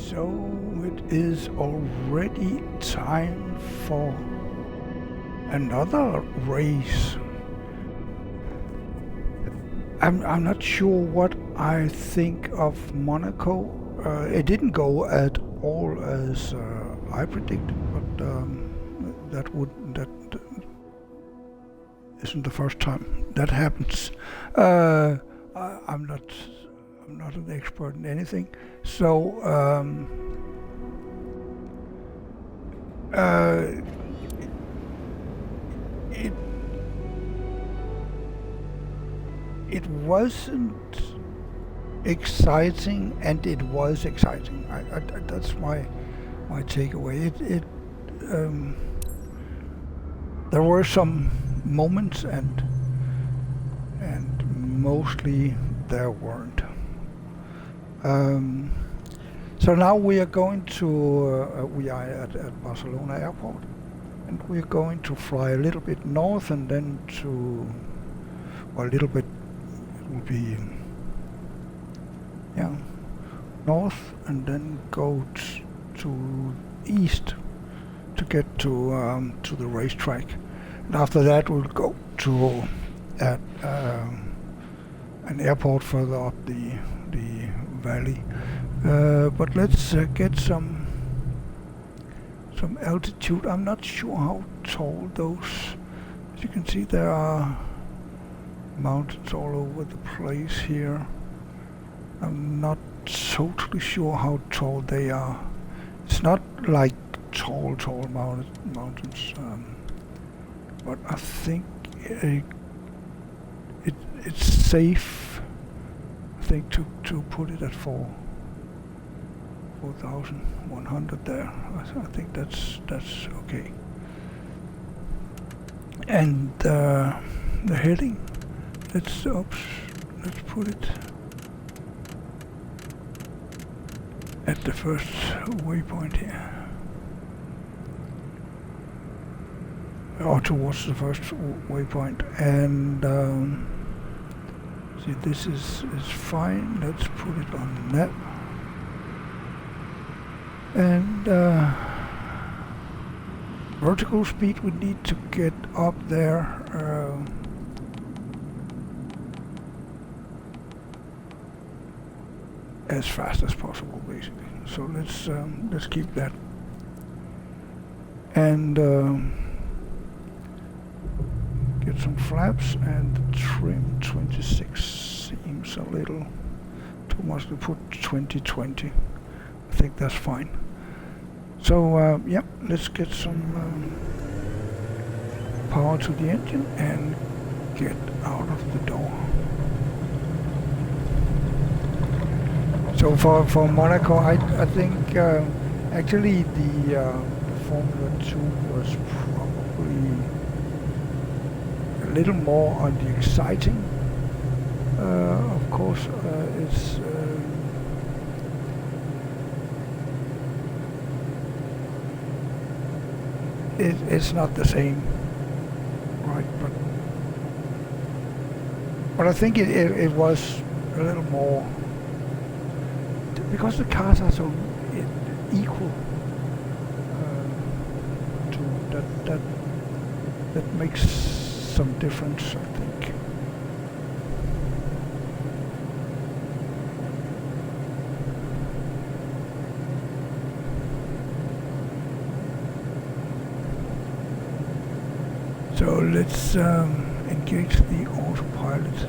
So it is already time for another race. I'm not sure what I think of Monaco. It didn't go at all as I predicted, but that isn't the first time that happens. I'm not an expert in anything, so it wasn't exciting, and it was exciting. That's my takeaway. There were some moments, and mostly there weren't. So now we are going to we are at Barcelona airport, and we're going to fly a little bit north, and then to, well, a little bit, it will be north, and then go to east to get to the racetrack. And after that we'll go to an airport further up the valley. But let's get some altitude. I'm not sure how tall those. As you can see, there are mountains all over the place here. I'm not totally sure how tall they are. It's not like tall mountains, but I think it's safe, I think, to put it at 4,100 there. I think that's okay. And the heading, let's put it at the first waypoint here, or towards the first waypoint. And see, this is fine. Let's put it on the map. And vertical speed, we need to get up there as fast as possible, basically. So let's keep that. And get some flaps, and trim 26 seems a little too much to put 2020. I think that's fine. So yeah, let's get some power to the engine and get out of the door. So for Monaco, I think actually the Formula 2 was probably a little more on the exciting. Of course, it's not the same, right? But I think it was a little more, because the cars are so equal, to that makes some difference, I think. So let's engage the autopilot.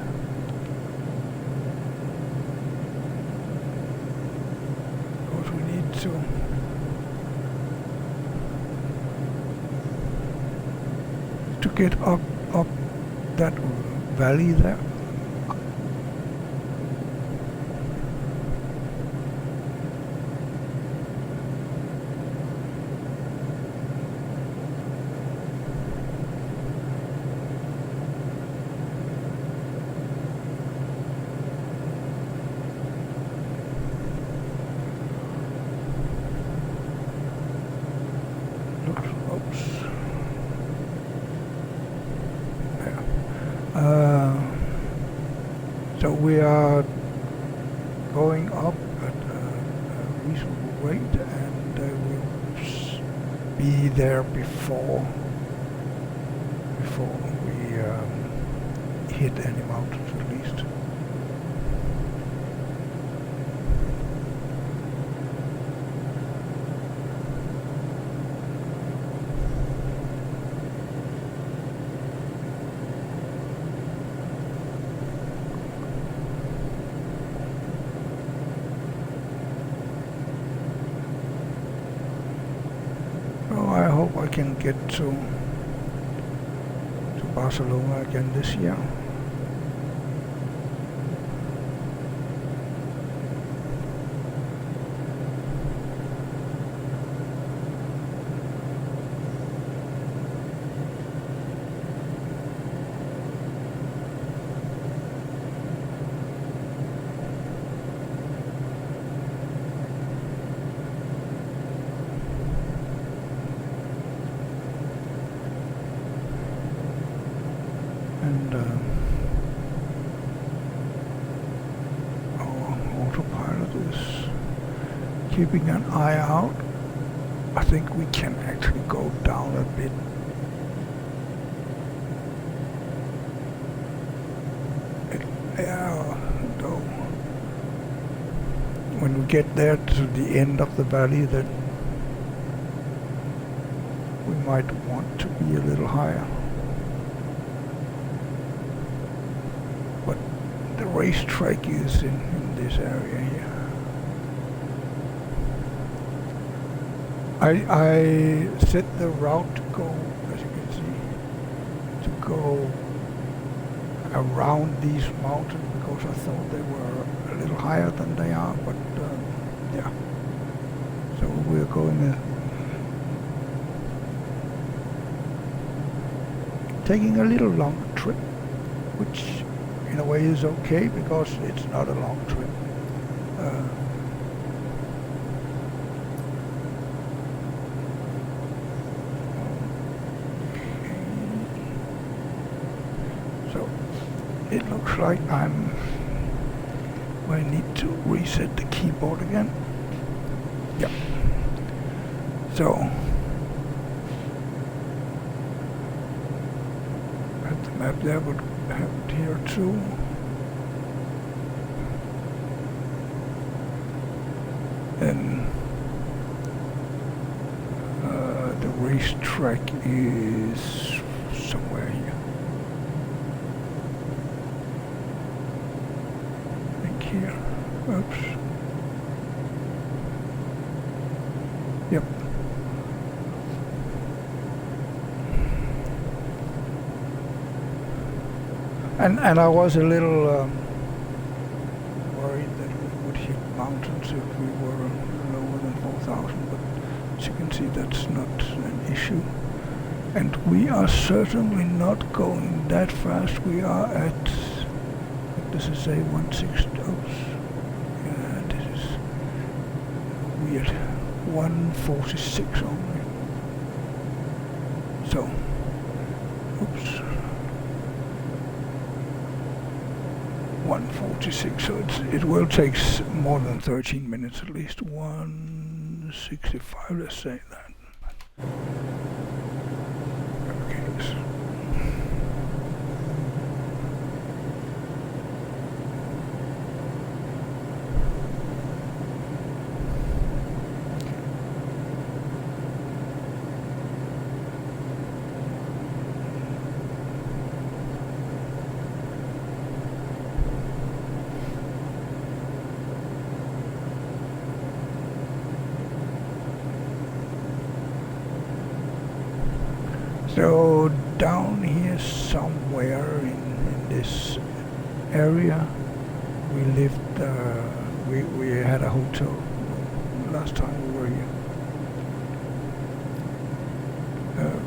Because we need to get up that valley there. So we are going up at a reasonable great, and we'll be there before we hit any mountains at least. I hope I can get to Barcelona again this year. And our autopilot is keeping an eye out. I think we can actually go down a bit. Though when we get there to the end of the valley, then we might want to be a little higher. The racetrack is in this area here. I set the route to go, as you can see, to go around these mountains because I thought they were a little higher than they are, but yeah. So we're going taking a little long trip, which in a way is okay because it's not a long trip. So it looks like I need to reset the keyboard again. Yep. So at the map there, but have it here too. And the racetrack is somewhere here. I think here. Oops. Yep. And I was a little worried that we would hit mountains if we were lower than 4,000, but as you can see, that's not an issue. And we are certainly not going that fast. We are at, what does it say, 160? Yeah, this is weird. 146 only. So, oops. 146, so it will take more than 13 minutes at least. 165, let's say that. Okay. So down here somewhere in this area we lived, we had a hotel last time we were here. A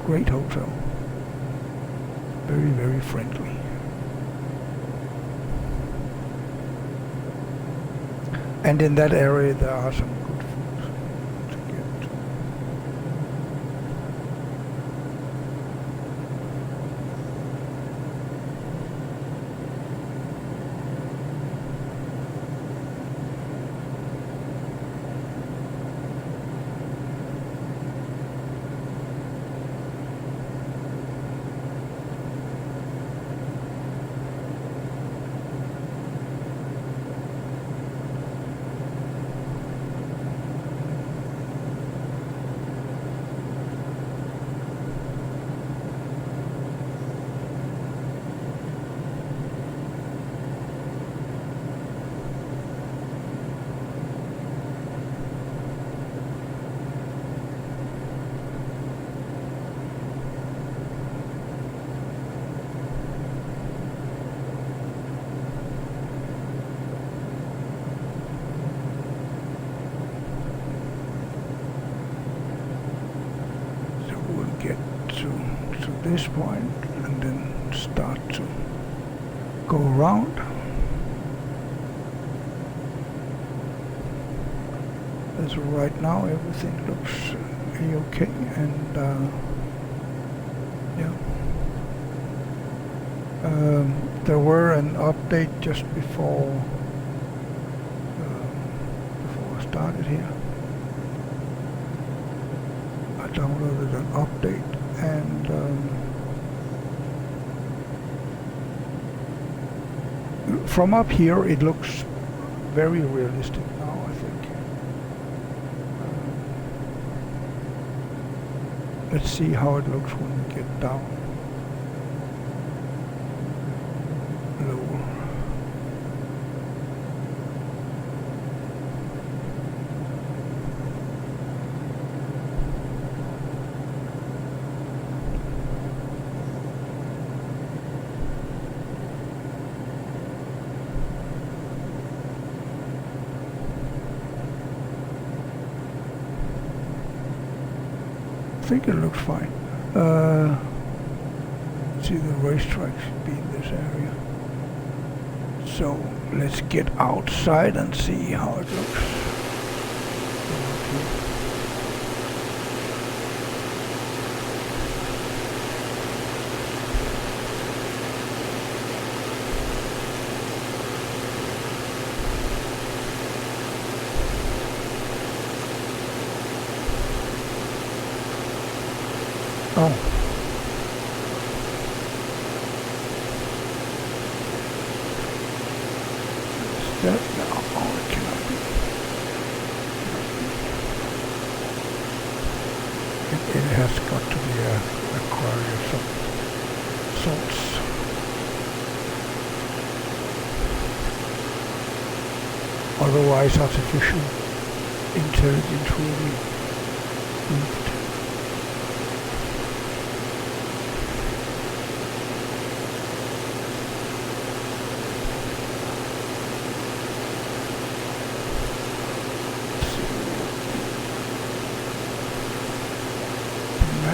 great hotel, very, very friendly. And in that area there are some good food to get to. this point and then start to go around. As of right now, everything looks okay, and yeah. There were an update just before I started here. I downloaded an update, and from up here it looks very realistic now, I think. Let's see how it looks when we get down lower. I think it looks fine. See, the racetrack should be in this area. So let's get outside and see how it looks. Oh. That, no, oh, it cannot be. It has got to be a quarry of some sorts. Otherwise, artificial intelligence will be moved.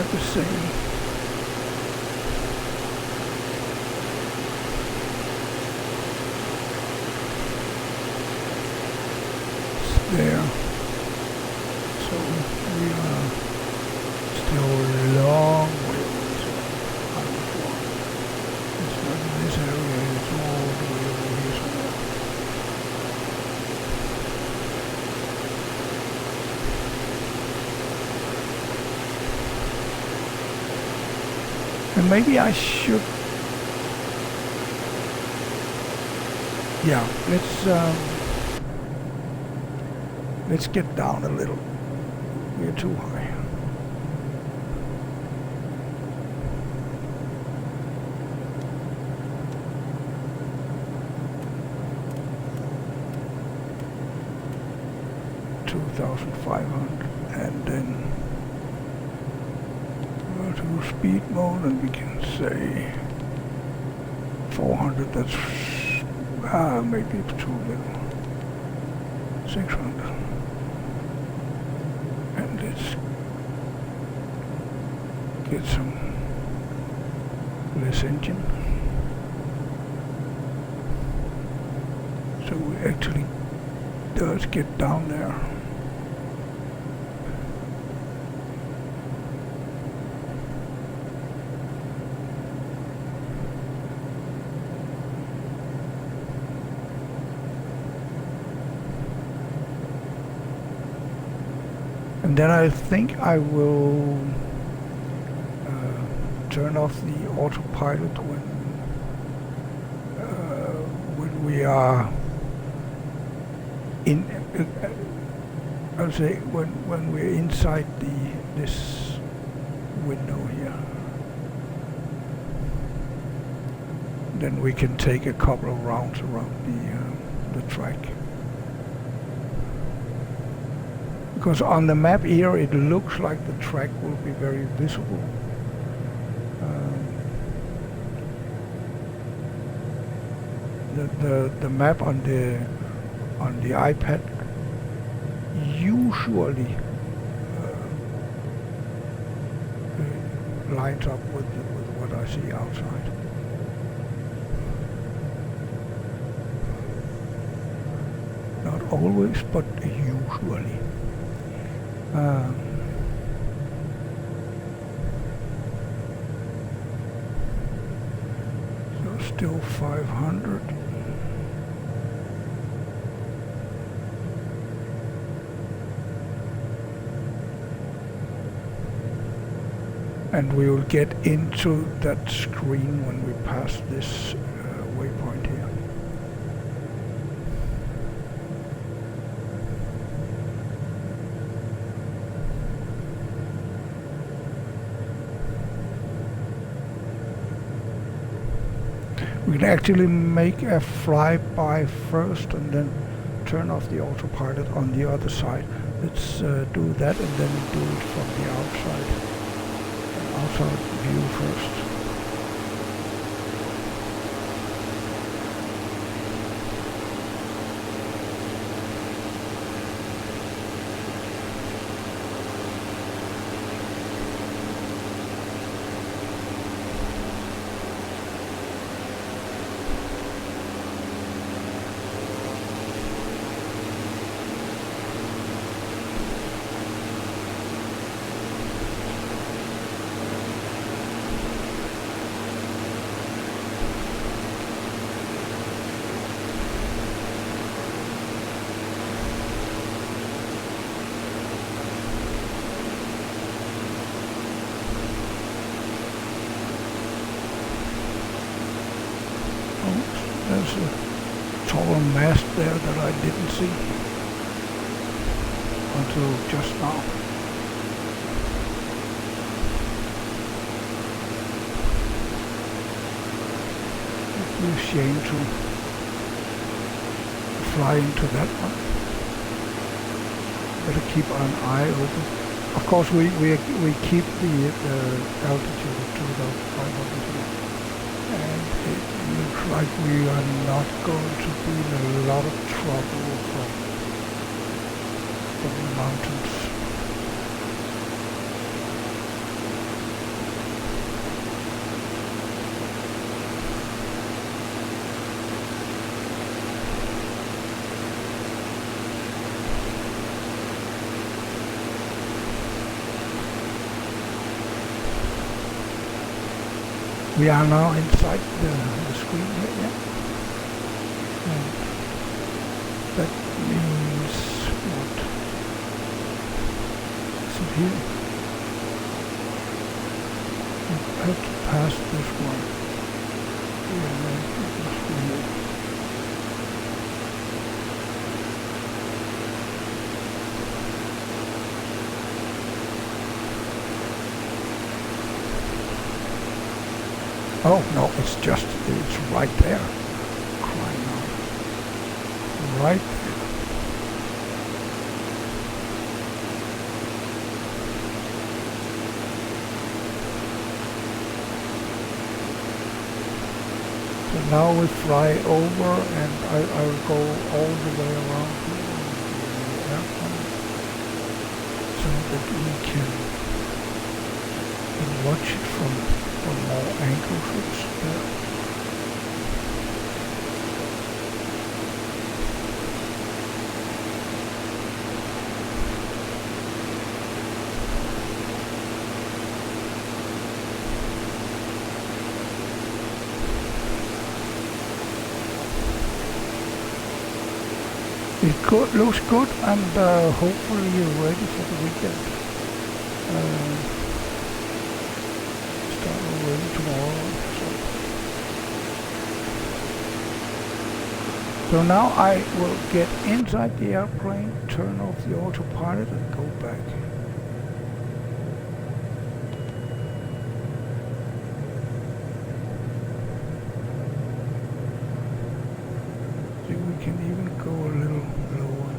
The same. It's there. So we are still a long way away. It's not in this area, it's all the way over here somewhere. And maybe I should, yeah, let's get down a little. We're too high. $2,500, and then to speed mode, and we can say 400. That's maybe too little. 600, and let's get some less engine, so we actually does get down there. And then I think I will turn off the autopilot when we are in. I'll say when we're inside this window here. Then we can take a couple of rounds around the track. Because on the map here it looks like the track will be very visible. The map on the iPad usually lines up with what I see outside. Not always, but usually. So still 500. And we will get into that screen when we pass this waypoint here. We can actually make a flyby first and then turn off the autopilot on the other side. Let's do that and then do it from the outside view first. There's a taller mast there that I didn't see until just now. It'd be a shame to fly into that one. Better keep an eye open. Of course, we keep the altitude at 2,500 here. And it looks like we are not going to be in a lot of trouble from the mountains. We are now inside the screen here, yeah. And that means what? Is it here? We have to pass this one. Yeah, it must be here. Oh, no, it's right there. Crying out. Right there. So now we fly over and I'll go all the way around here on the airplane so that we can watch it from more angles there. It looks good, and hopefully you're ready for the weekend. Start already tomorrow. So now I will get inside the airplane, turn off the autopilot, and go back. See, we can even go a little lower.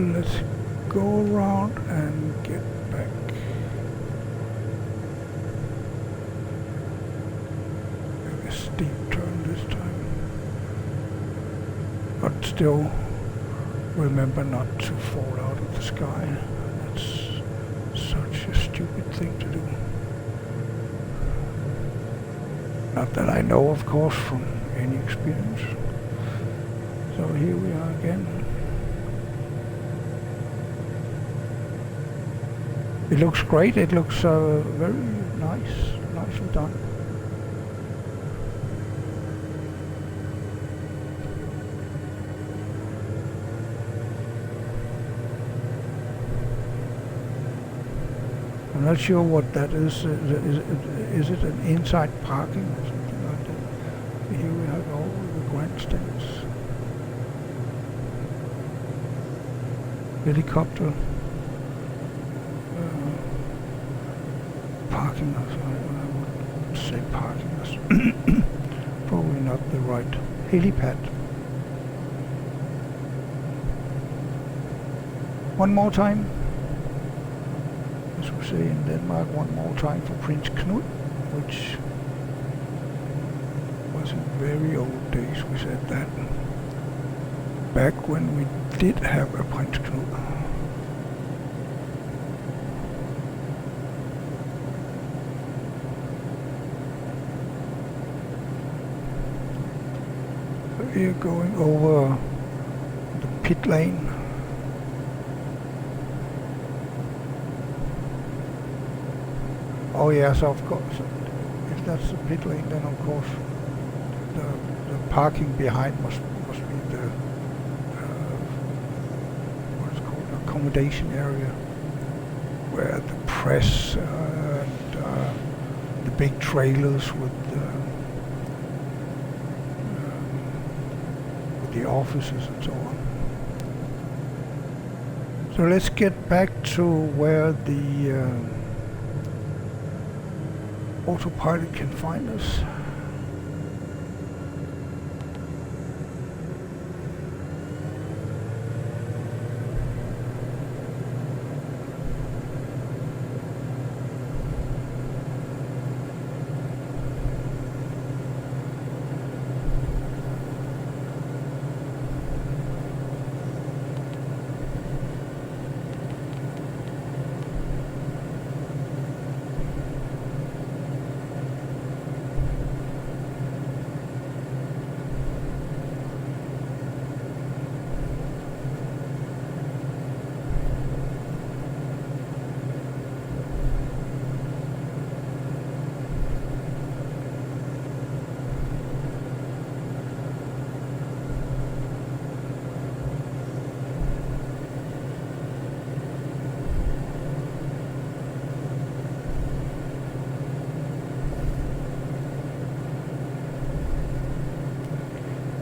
Let's go around and get back. Maybe a steep turn this time. But still, remember not to fall out of the sky. That's such a stupid thing to do. Not that I know, of course, from any experience. So here we are again. It looks great. It looks very nicely done. I'm not sure what that is. Is it an inside parking or something like that? Here we have all the grandstands. Helicopter parking. I would say parking. That's probably not the right helipad. One more time. As we say in Denmark, one more time for Prince Knud, which was in very old days we said that. Back when we did have a Prince Knud. So here going over the pit lane. Oh yes, of course. If that's the pit lane, then of course the parking behind must be the what's called accommodation area, where the press and the big trailers with the offices and so on. So let's get back to where the autopilot can find us.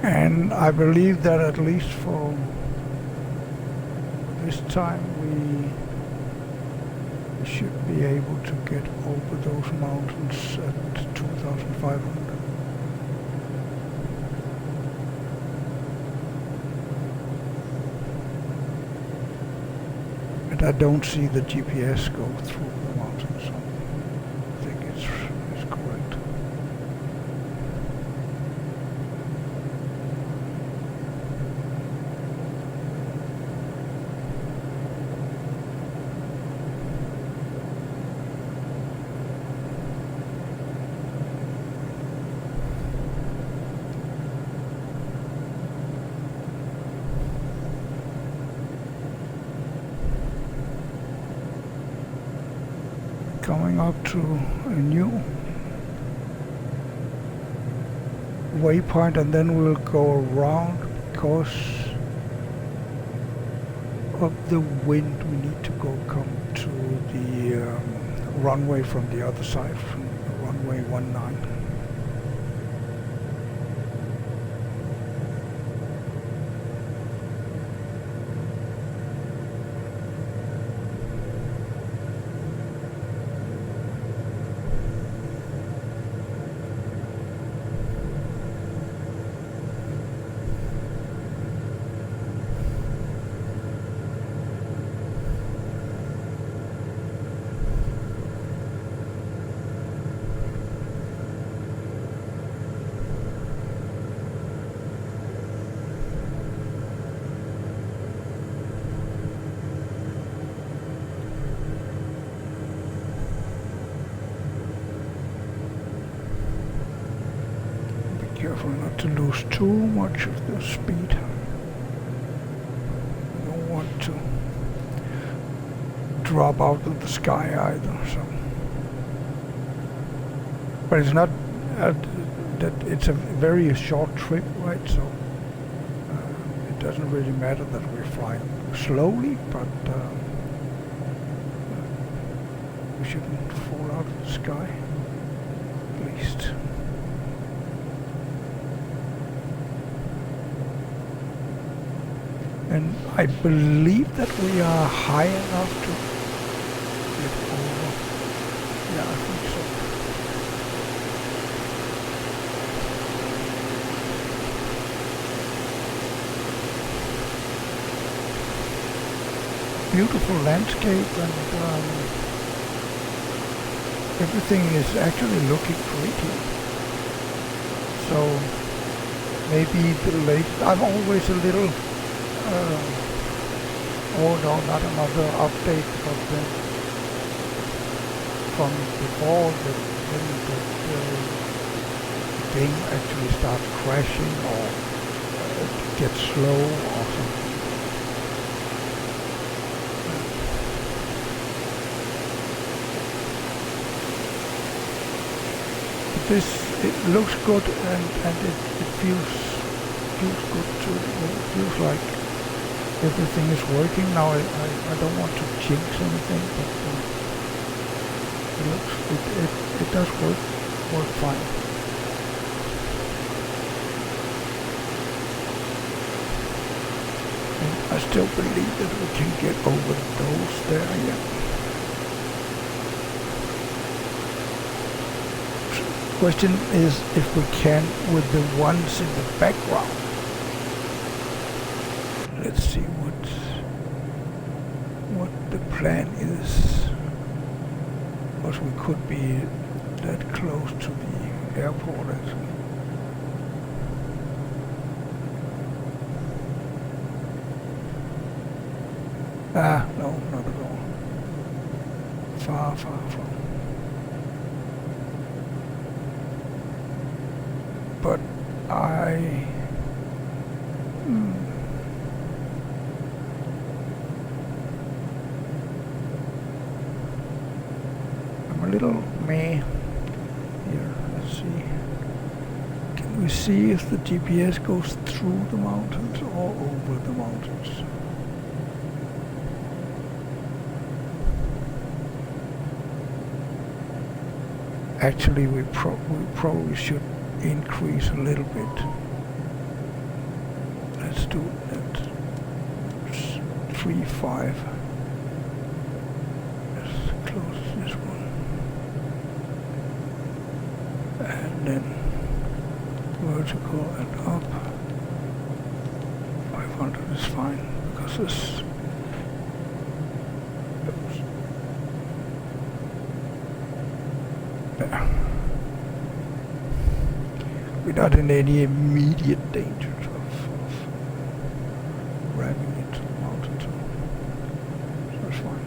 And I believe that at least for this time we should be able to get over those mountains at 2,500. And I don't see the GPS go through the mountains, so I think it's correct. Coming up to a new waypoint, and then we'll go around because of the wind. We need to come to the runway from the other side, from runway 19. careful not to lose too much of the speed. I don't want to drop out of the sky either. So, but it's not that it's a very short trip, right? So it doesn't really matter that we're flying slowly, but we shouldn't fall out of the sky, at least. And I believe that we are high enough to get over. Yeah, I think so. Beautiful landscape, and everything is actually looking great here. So maybe the latest, I'm always a little oh no, not another update, but then from before when the game actually starts crashing or gets slow or something. This, it looks good, and it feels good too. It feels like everything is working now. I don't want to jinx anything, but it does work fine. And I still believe that we can get over those there. Yeah. Question is if we can with the ones in the background. Let's see what the plan is, because we could be that close to the airport actually. No, not at all. Far from. But I'm a little meh here. Let's see. Can we see if the GPS goes through the mountains or over the mountains? Actually, we probably should increase a little bit. Let's do that. 3.5. Let's close this one. And then vertical and up. 500 is fine, because this. There. We're not in any immediate danger of ramming into the mountain, so it's fine.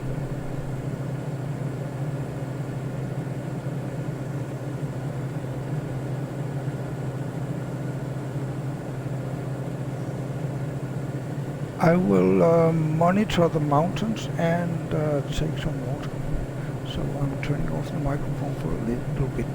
I will monitor the mountains and take some water. So I'm turning off the microphone for a little bit.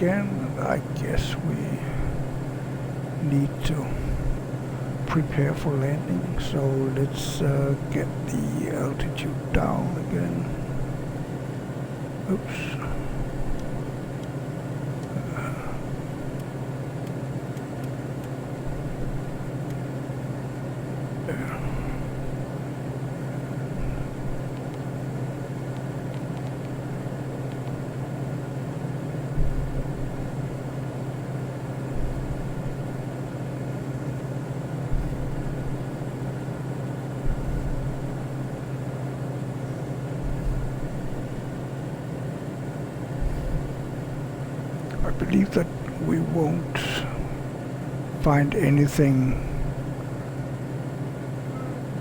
again, and I guess we need to prepare for landing, so let's get the altitude down again. Oops. There. I believe that we won't find anything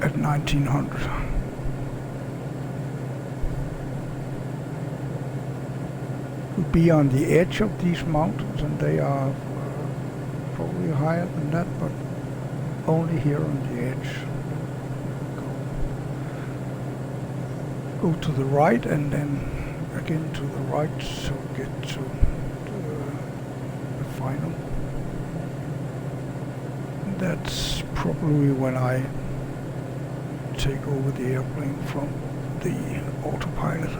at 1900. We'll be on the edge of these mountains, and they are probably higher than that, but only here on the edge. Go to the right and then again to the right, so get to the final. That's probably when I take over the airplane from the autopilot.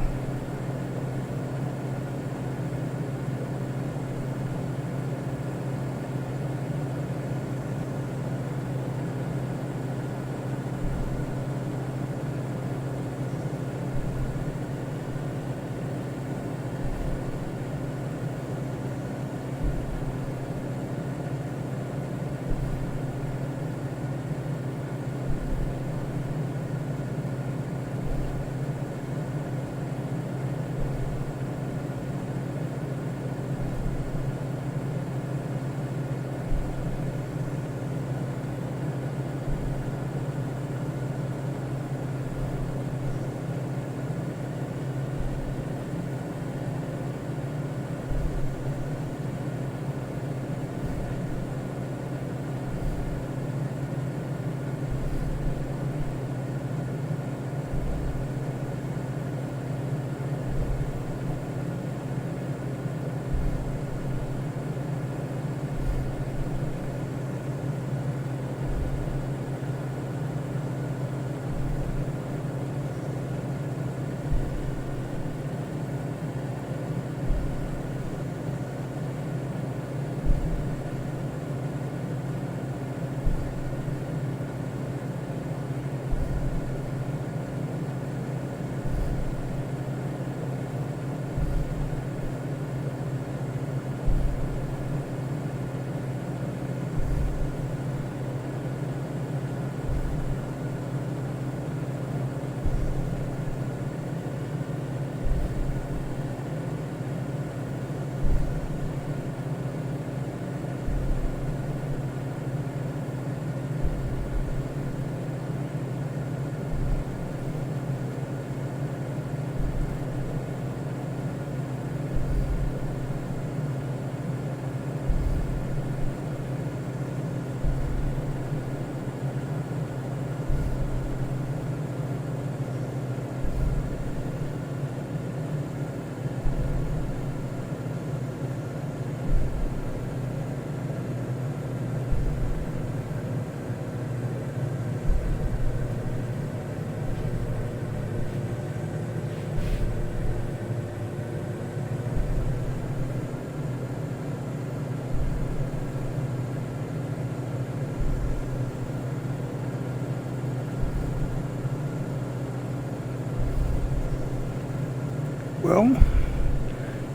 Well,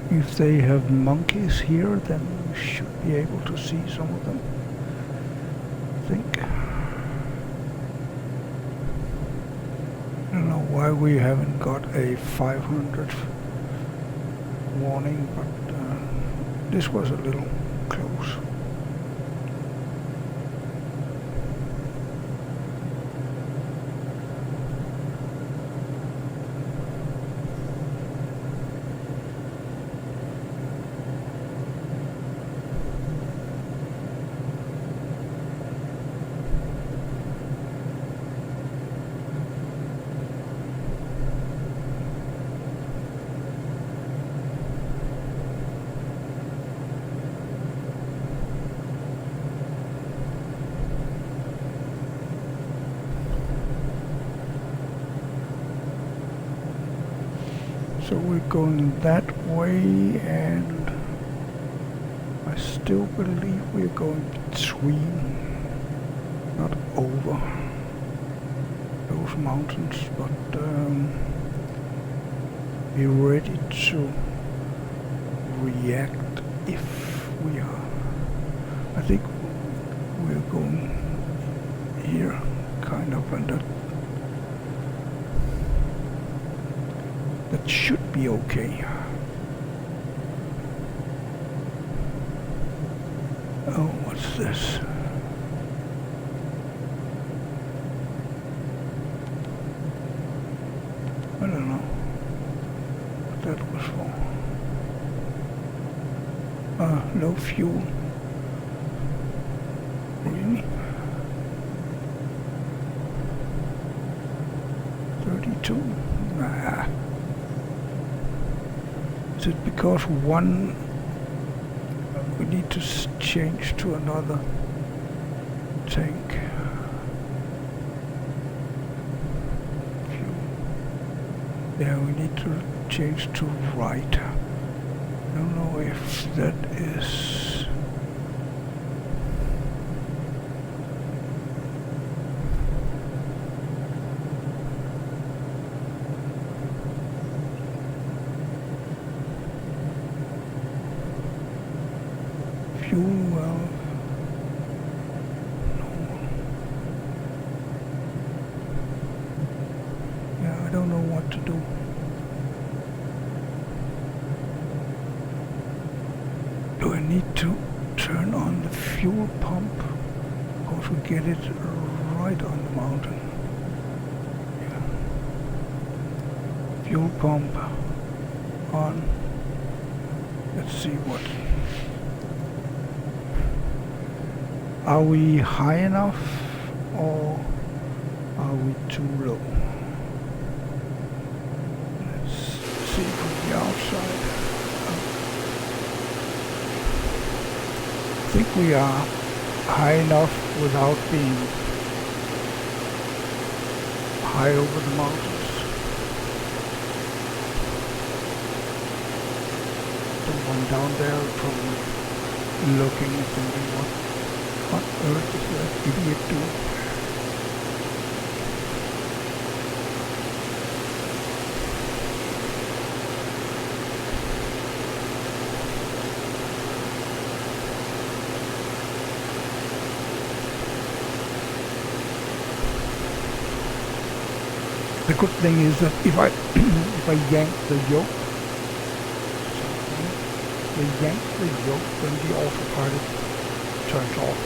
if they have monkeys here, then we should be able to see some of them, I think. I don't know why we haven't got a 500 warning, but this was a little close. So we're going that way, and I still believe we're going between, not over those mountains, but be ready to react if we are. I think we're going here, kind of, and that should be okay. Oh, what's this? I don't know what that was for. No fuel. Really? 32? Nah. Is it because one we need to change to another tank? Fuel. Yeah, we need to change to right. I don't know if that is. Well, no. Yeah, I don't know what to do. Do I need to turn on the fuel pump? Because we get it right on the mountain. Yeah. Fuel pump on. Let's see what. Are we high enough, or are we too low? Let's see from the outside. I think we are high enough without being high over the mountains. The one down there probably looking and thinking, what on earth is that idiot doing? The good thing is that if I if I yank the yoke, then the autopilot turns off.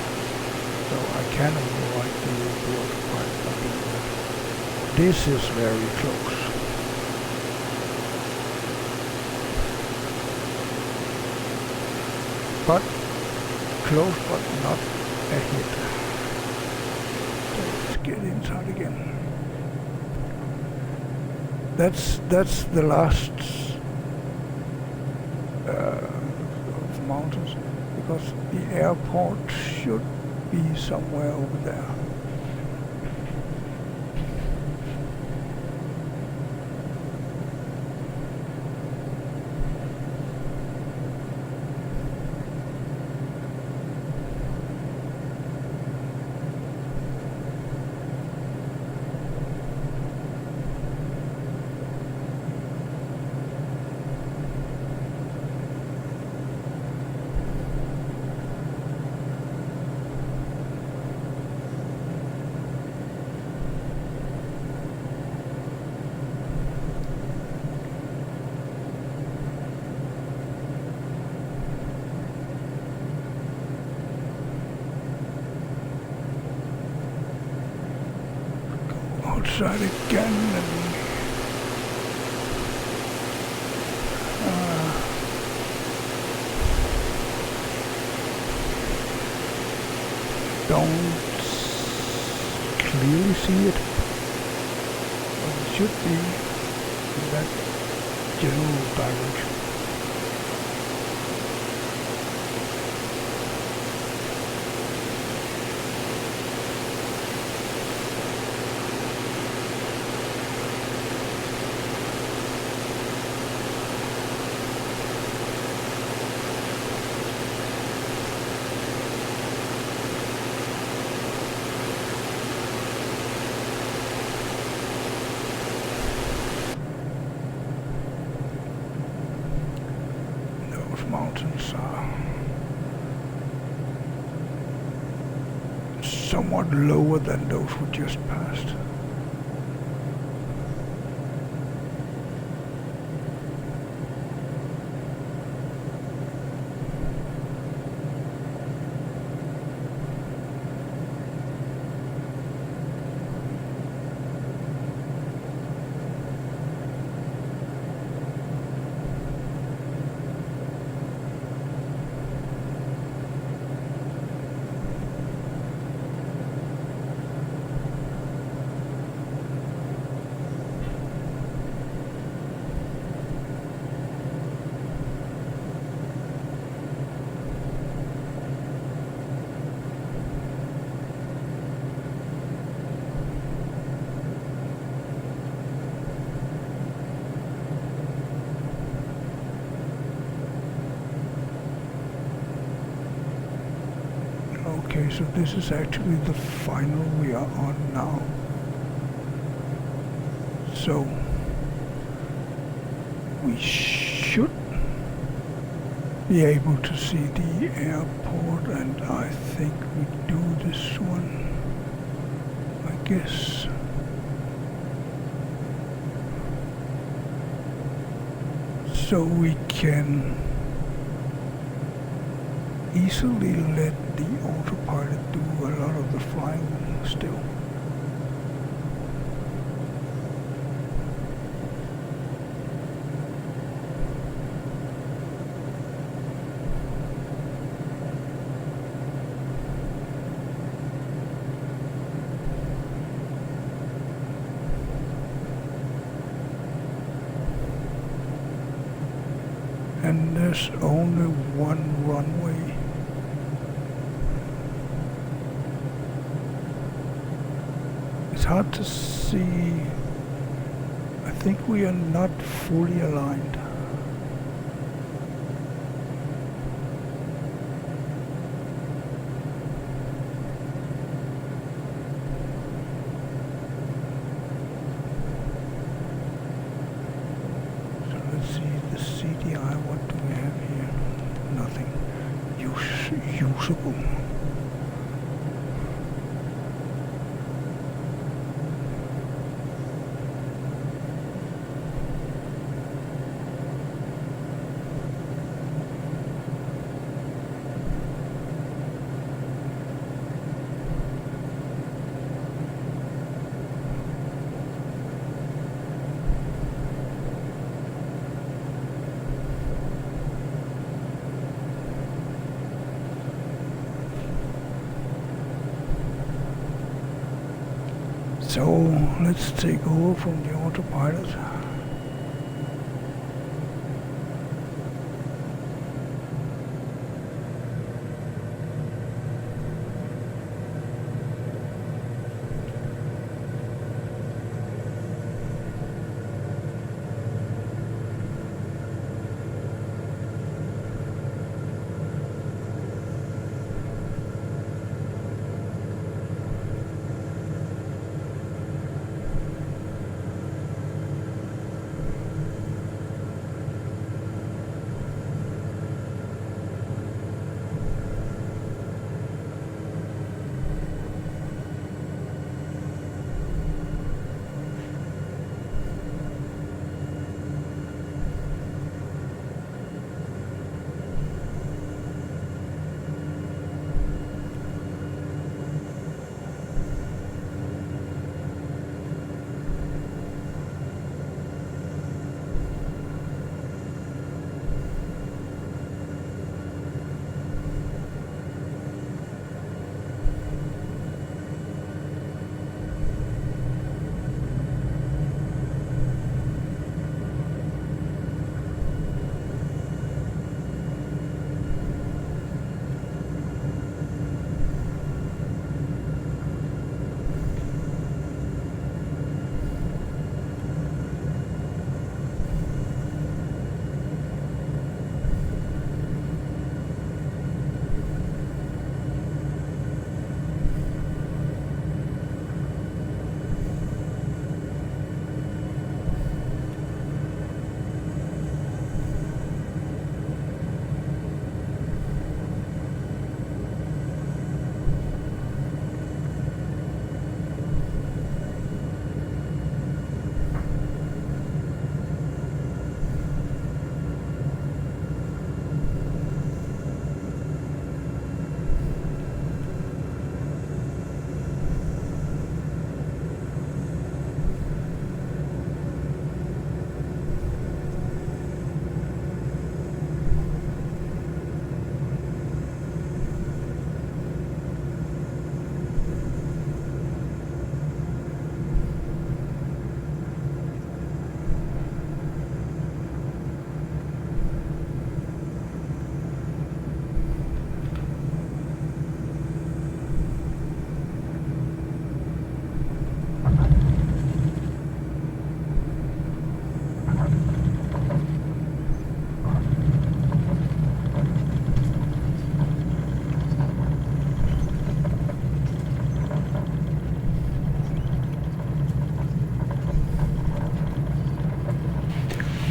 So I can override the autopilot by doing that. This is very close. But close, but not a hit. So let's get inside again. That's the last of mountains, because the airport should be somewhere over there. Outside again, and don't clearly see it, but it should be in that general direction. somewhat lower than those we just passed. Okay, so this is actually the final we are on now. So we should be able to see the airport, and I think we do this one, I guess. So we can easily let the autopilot do a lot of the flying still. And there's only one runway. It's hard to see. I think we are not fully aligned. So let's see the CDI. What do we have here? Nothing usable. So let's take over from the autopilot.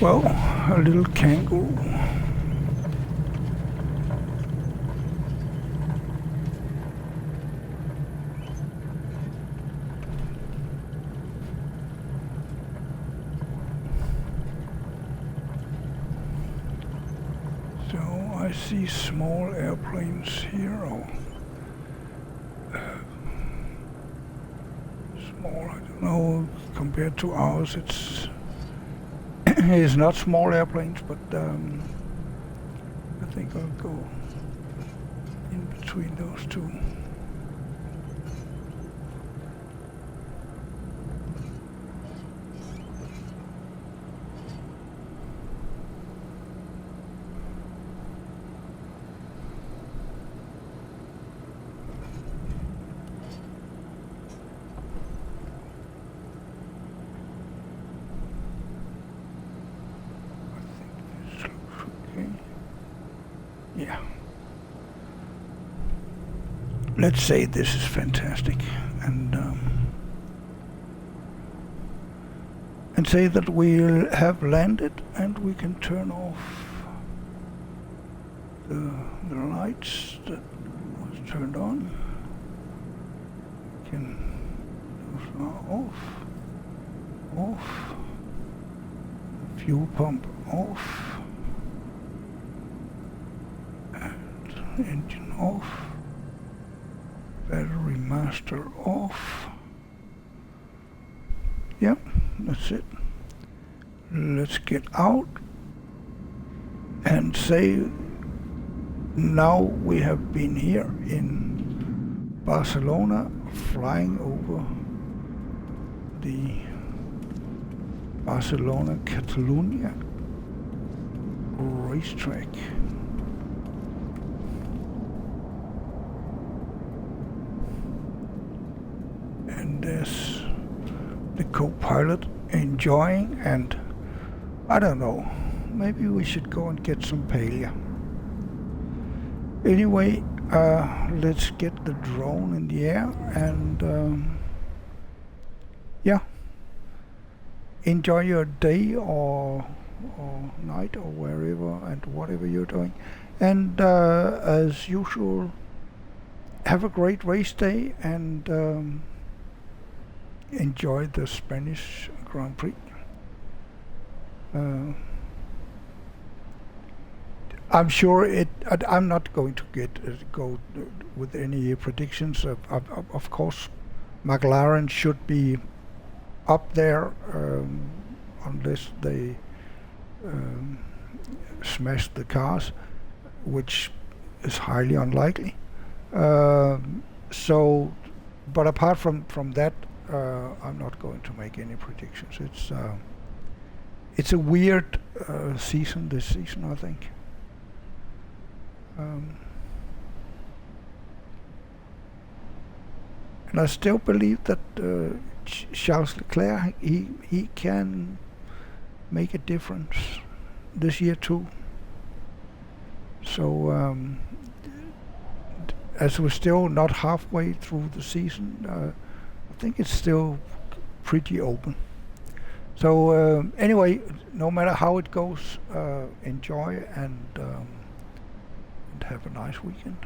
Well, a little kangaroo. So I see small airplanes here, or small, I don't know, compared to ours it's it's not small airplanes, but I think I'll go in between those two. Yeah. Let's say this is fantastic, and say that we'll have landed, and we can turn off the lights that was turned on. Can those are off. Fuel pump off. Engine off, battery master off. Yep, that's it. Let's get out and say now we have been here in Barcelona, flying over the Barcelona Catalunya racetrack. And there's the co-pilot enjoying, and I don't know, maybe we should go and get some paella. Anyway, let's get the drone in the air, and yeah, enjoy your day or night or wherever and whatever you're doing, and as usual, have a great race day, and enjoy the Spanish Grand Prix. I'm sure I'm not going to go with any predictions. Of course, McLaren should be up there, unless they smash the cars, which is highly unlikely. So, but apart from that, I'm not going to make any predictions. It's a weird season, this season, I think. And I still believe that Charles Leclerc, he can make a difference this year too. So as we're still not halfway through the season, I think it's still pretty open. So anyway, no matter how it goes, enjoy and have a nice weekend.